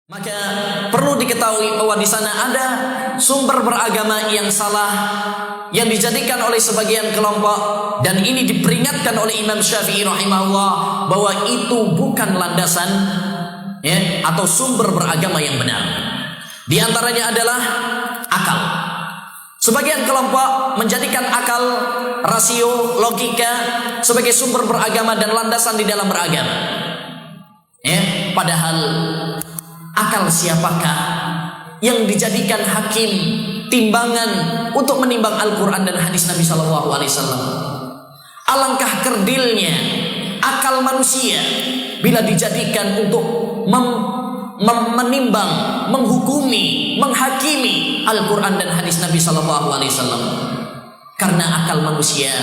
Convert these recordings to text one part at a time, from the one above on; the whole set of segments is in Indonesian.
Maka perlu diketahui bahwa di sana ada sumber beragama yang salah yang dijadikan oleh sebagian kelompok, dan ini diperingatkan oleh Imam Syafi'i rahimahullah bahwa itu bukan landasan atau sumber beragama yang benar. Di antaranya adalah akal. Sebagian kelompok menjadikan akal, rasio, logika sebagai sumber beragama dan landasan di dalam beragama. Padahal akal siapakah yang dijadikan hakim, timbangan untuk menimbang Al-Quran dan hadis Nabi SAW? Alangkah kerdilnya akal manusia bila dijadikan untuk menimbang, menghukumi, menghakimi Al-Quran dan hadis Nabi SAW. Karena akal manusia,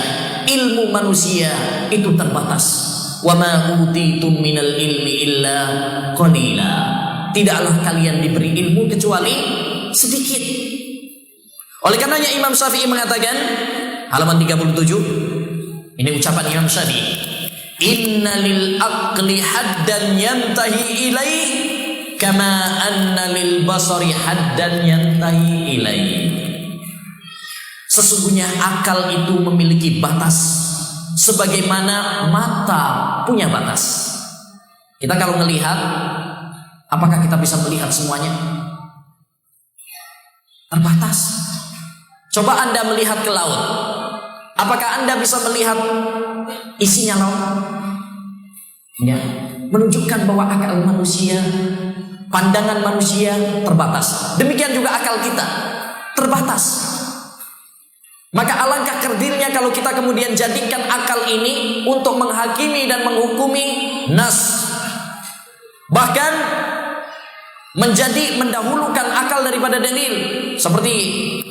ilmu manusia itu terbatas. Wa ma utitum minal ilmi illa qalila. Tidaklah kalian diberi ilmu kecuali sedikit. Oleh karenanya Imam Syafi'i mengatakan, halaman 37, ini ucapan Imam Syafi'i, inna lil aqli haddan yantahi ilaih kama anna lil basari haddan yantahi ilaih. Sesungguhnya akal itu memiliki batas sebagaimana mata punya batas. Kita kalau melihat, apakah kita bisa melihat semuanya? Terbatas. Coba Anda melihat ke laut, apakah Anda bisa melihat isinya laut? Ya, menunjukkan bahwa akal manusia, pandangan manusia terbatas. Demikian juga akal kita terbatas. Maka alangkah kerdilnya kalau kita kemudian jadikan akal ini untuk menghakimi dan menghukumi nas. Bahkan mendahulukan akal daripada dalil, seperti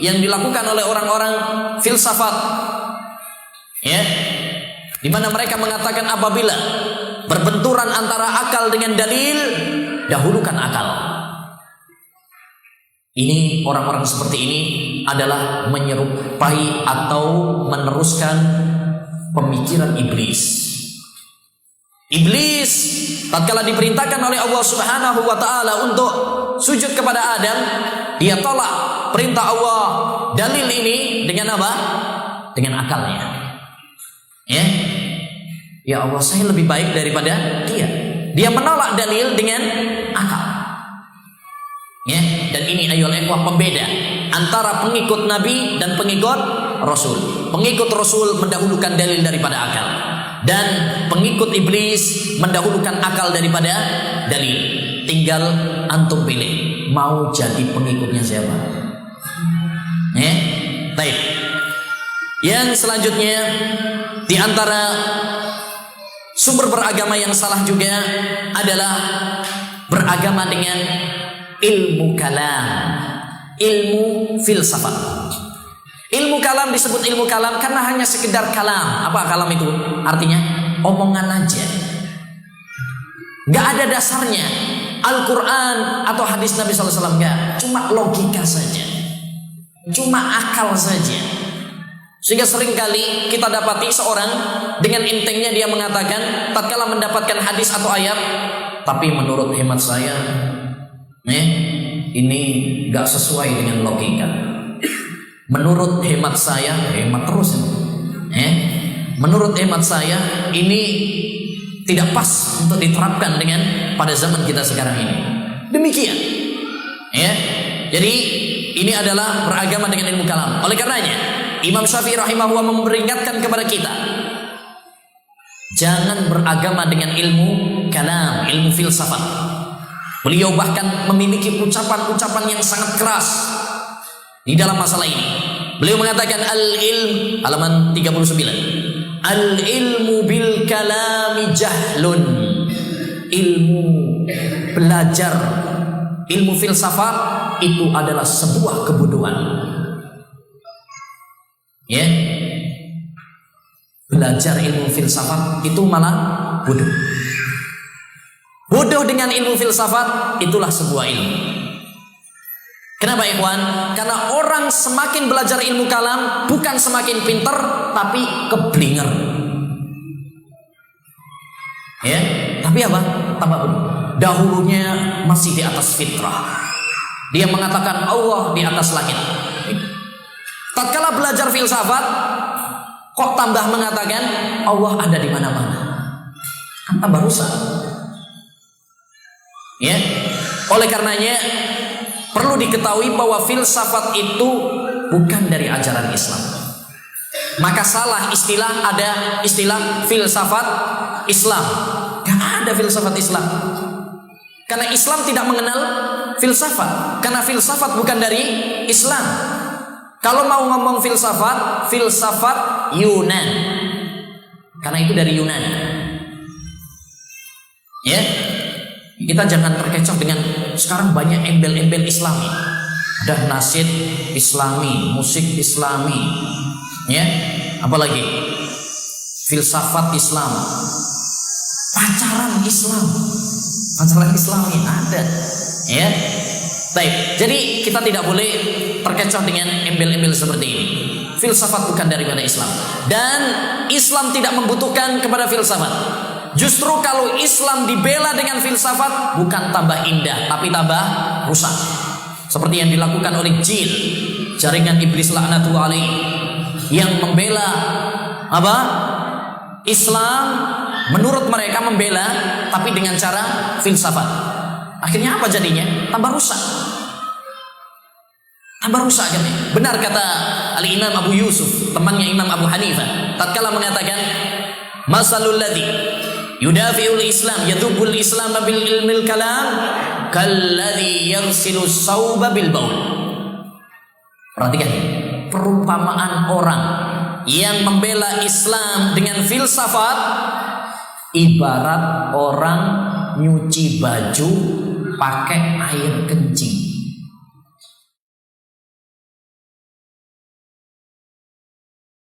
yang dilakukan oleh orang-orang filsafat, di mana mereka mengatakan apabila berbenturan antara akal dengan dalil, dahulukan akal. Ini orang-orang seperti ini adalah menyerupai atau meneruskan pemikiran iblis. Iblis tatkala diperintahkan oleh Allah Subhanahu wa taala untuk sujud kepada Adam, dia tolak perintah Allah, dalil ini dengan apa? Dengan akalnya. Ya Allah, saya lebih baik daripada dia. Dia menolak dalil dengan akal. Dan ini ayolah ikhwah pembeda antara pengikut Nabi dan pengikut Rasul. Pengikut Rasul mendahulukan dalil daripada akal, dan pengikut iblis mendahulukan akal daripada dalil. Tinggal antum pilih mau jadi pengikutnya siapa. Baik. Yang selanjutnya di antara sumber beragama yang salah juga adalah beragama dengan ilmu kalam, ilmu filsafat. Ilmu kalam disebut ilmu kalam karena hanya sekedar kalam. Apa kalam itu? Artinya omongan aja, gak ada dasarnya. Al-Quran atau hadis Nabi SAW gak, cuma logika saja, cuma akal saja. Sehingga seringkali kita dapati seorang dengan entengnya dia mengatakan tatkala mendapatkan hadis atau ayat, tapi menurut hemat saya ini gak sesuai dengan logika. Menurut hemat saya, hemat terus. Menurut hemat saya ini tidak pas untuk diterapkan dengan pada zaman kita sekarang ini. Demikian. Jadi ini adalah beragama dengan ilmu kalam. Oleh karenanya Imam Syafi'i rahimahullah memperingatkan kepada kita, jangan beragama dengan ilmu kalam, ilmu filsafat. Beliau bahkan memiliki ucapan-ucapan yang sangat keras di dalam masalah ini. Beliau mengatakan al-ilm, halaman 39, al-ilmu bil kalami jahlun. Ilmu belajar, ilmu filsafat itu adalah sebuah kebodohan. Belajar ilmu filsafat itu malah bodoh. Bodoh dengan ilmu filsafat itulah sebuah ilmu. Kenapa ikhwan? Karena orang semakin belajar ilmu kalam bukan semakin pintar, tapi keblinger. Tapi apa? Tambah bodoh. Dahulunya masih di atas fitrah. Dia mengatakan Allah di atas langit. Tatkala belajar filsafat, kok tambah mengatakan Allah ada di mana-mana. Kan tambah rusak. Ya. Oleh karenanya perlu diketahui bahwa filsafat itu bukan dari ajaran Islam. Maka salah istilah, ada istilah filsafat Islam. Gak ada filsafat Islam. Karena Islam tidak mengenal filsafat. Karena filsafat bukan dari Islam. Kalau mau ngomong filsafat, filsafat Yunan. Karena itu dari Yunan. Ya, kita jangan terkecoh dengan sekarang banyak embel-embel Islami. Ada nasyid Islami, musik Islami. Ya, apalagi filsafat Islam, pacaran Islam, pacaran Islami ada. Ya, baik. Jadi kita tidak boleh terkecoh dengan embel-embel seperti ini. Filsafat bukan daripada Islam, dan Islam tidak membutuhkan kepada filsafat. Justru kalau Islam dibela dengan filsafat, bukan tambah indah, tapi tambah rusak. Seperti yang dilakukan oleh jin, jaringan iblis laknatullah alaih, yang membela apa? Islam menurut mereka membela, tapi dengan cara filsafat. Akhirnya apa jadinya? Tambah rusak. Tambah rusak kan? Benar kata Al-Imam Abu Yusuf, temannya Imam Abu Hanifah, tatkala mengatakan masalul ladzi yudafi'ul Islam yadhubul Islam bil ilmil kalam kalladzi yaghsilu sauba bil baul. Perhatikan, perumpamaan orang yang membela Islam dengan filsafat ibarat orang nyuci baju pakai air kencing.